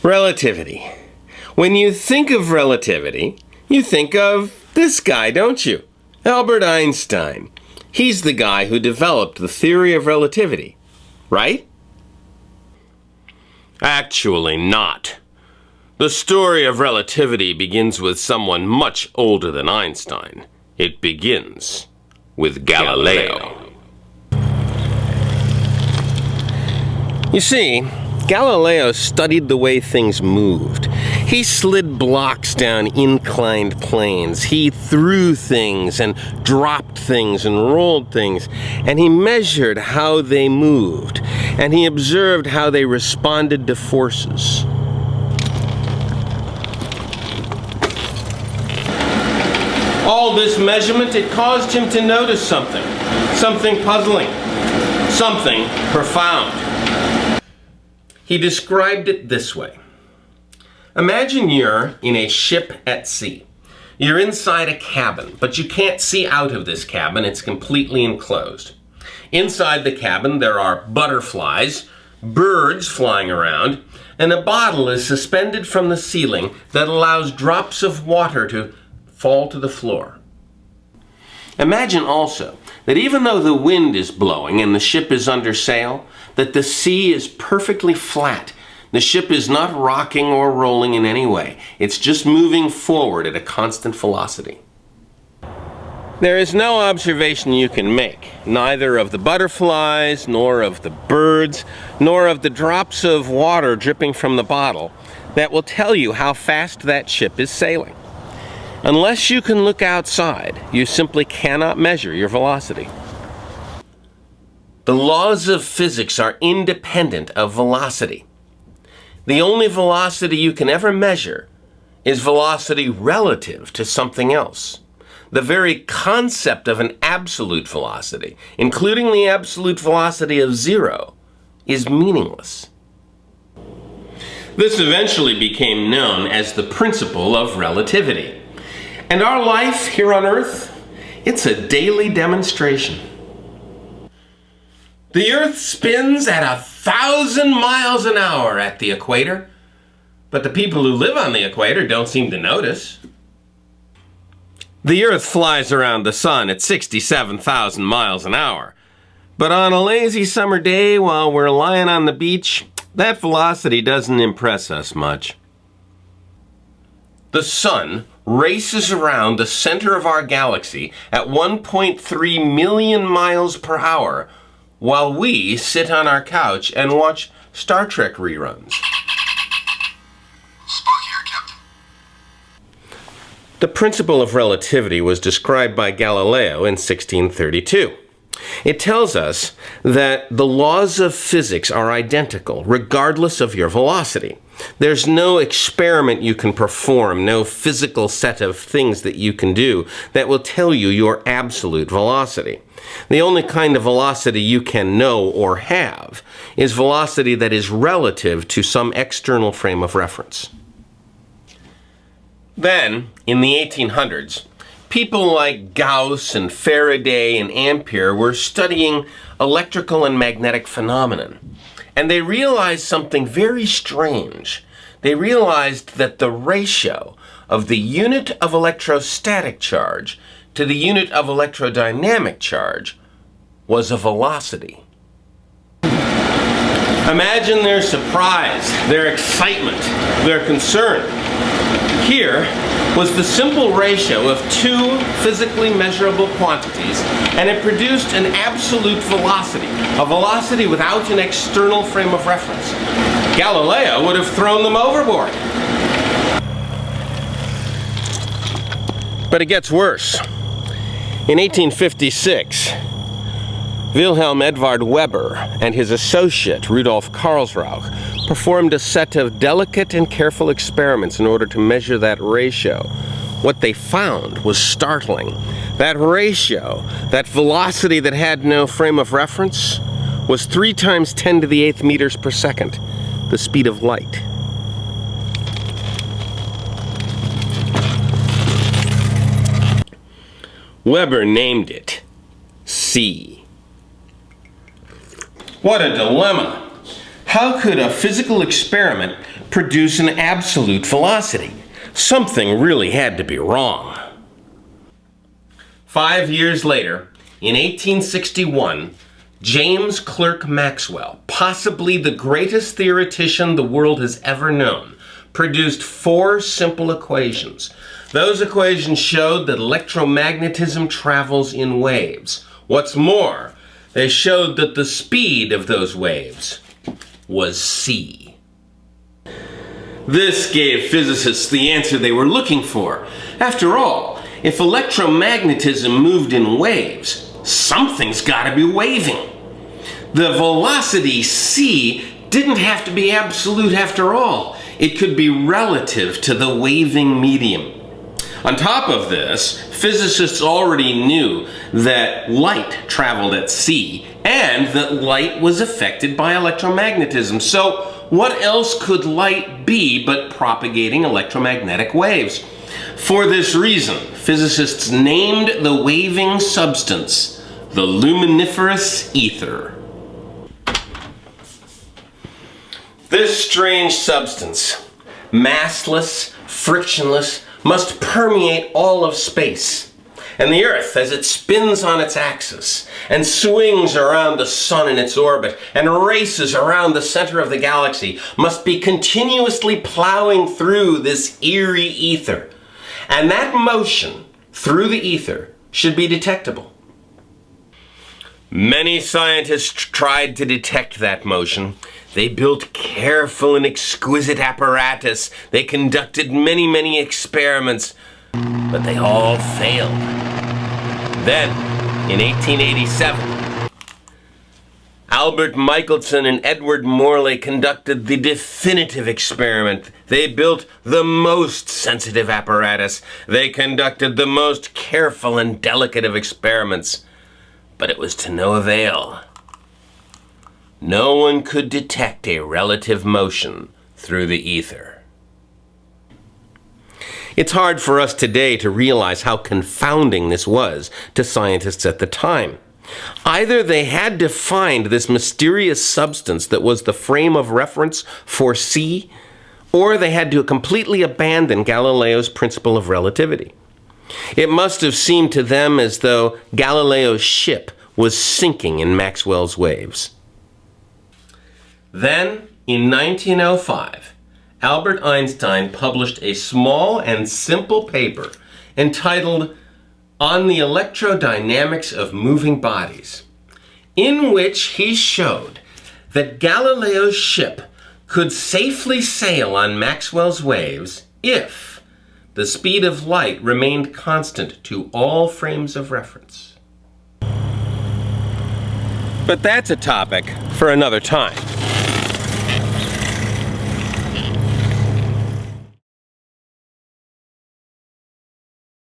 Relativity. When you think of relativity, you think of this guy, don't you? Albert Einstein. He's the guy who developed the theory of relativity, right? Actually not. The story of relativity begins with someone much older than Einstein. It begins with Galileo. You see, Galileo studied the way things moved. He slid blocks down inclined planes. He threw things and dropped things and rolled things. And he measured how they moved. And he observed how they responded to forces. All this measurement, it caused him to notice something. Something puzzling. Something profound. He described it this way. Imagine you're in a ship at sea. You're inside a cabin, but you can't see out of this cabin. It's completely enclosed. Inside the cabin, there are butterflies, birds flying around, and a bottle is suspended from the ceiling that allows drops of water to fall to the floor. Imagine also that even though the wind is blowing and the ship is under sail, that the sea is perfectly flat. The ship is not rocking or rolling in any way. It's just moving forward at a constant velocity. There is no observation you can make, neither of the butterflies, nor of the birds, nor of the drops of water dripping from the bottle, that will tell you how fast that ship is sailing. Unless you can look outside, you simply cannot measure your velocity. The laws of physics are independent of velocity. The only velocity you can ever measure is velocity relative to something else. The very concept of an absolute velocity, including the absolute velocity of zero, is meaningless. This eventually became known as the Principle of Relativity. And our life here on Earth, it's a daily demonstration. The Earth spins at 1,000 miles an hour at the equator, but the people who live on the equator don't seem to notice. The Earth flies around the sun at 67,000 miles an hour, but on a lazy summer day while we're lying on the beach, that velocity doesn't impress us much. The sun races around the center of our galaxy at 1.3 million miles per hour, while we sit on our couch and watch Star Trek reruns. Spock here, Captain. The principle of relativity was described by Galileo in 1632. It tells us that the laws of physics are identical regardless of your velocity. There's no experiment you can perform, no physical set of things that you can do that will tell you your absolute velocity. The only kind of velocity you can know or have is velocity that is relative to some external frame of reference. Then, in the 1800s, people like Gauss and Faraday and Ampere were studying electrical and magnetic phenomenon. And they realized something very strange. They realized that the ratio of the unit of electrostatic charge to the unit of electrodynamic charge was a velocity. Imagine their surprise, their excitement, their concern. Here was the simple ratio of two physically measurable quantities, and it produced an absolute velocity, a velocity without an external frame of reference. Galileo would have thrown them overboard. But it gets worse. In 1856, Wilhelm Edvard Weber and his associate Rudolf Karlsruhe performed a set of delicate and careful experiments in order to measure that ratio. What they found was startling. That ratio, that velocity that had no frame of reference, was 3 times 10 to the 8th meters per second, the speed of light. Weber named it C. What a dilemma. How could a physical experiment produce an absolute velocity? Something really had to be wrong. 5 years later, in 1861, James Clerk Maxwell, possibly the greatest theoretician the world has ever known, produced 4 simple equations. Those equations showed that electromagnetism travels in waves. What's more, they showed that the speed of those waves was c. This gave physicists the answer they were looking for. After all, if electromagnetism moved in waves, something's got to be waving. The velocity c didn't have to be absolute after all. It could be relative to the waving medium. On top of this, physicists already knew that light traveled at c and that light was affected by electromagnetism. So what else could light be but propagating electromagnetic waves? For this reason, physicists named the waving substance the luminiferous ether. This strange substance, massless, frictionless, must permeate all of space. And the Earth, as it spins on its axis and swings around the sun in its orbit and races around the center of the galaxy, must be continuously plowing through this eerie ether. And that motion through the ether should be detectable. Many scientists tried to detect that motion. They built careful and exquisite apparatus. They conducted many experiments, but they all failed. Then, in 1887, Albert Michelson and Edward Morley conducted the definitive experiment. They built the most sensitive apparatus. They conducted the most careful and delicate of experiments, but it was to no avail. No one could detect a relative motion through the ether. It's hard for us today to realize how confounding this was to scientists at the time. Either they had to find this mysterious substance that was the frame of reference for c, or they had to completely abandon Galileo's principle of relativity. It must have seemed to them as though Galileo's ship was sinking in Maxwell's waves. Then, in 1905, Albert Einstein published a small and simple paper entitled On the Electrodynamics of Moving Bodies, in which he showed that Galileo's ship could safely sail on Maxwell's waves if the speed of light remained constant to all frames of reference. But that's a topic for another time.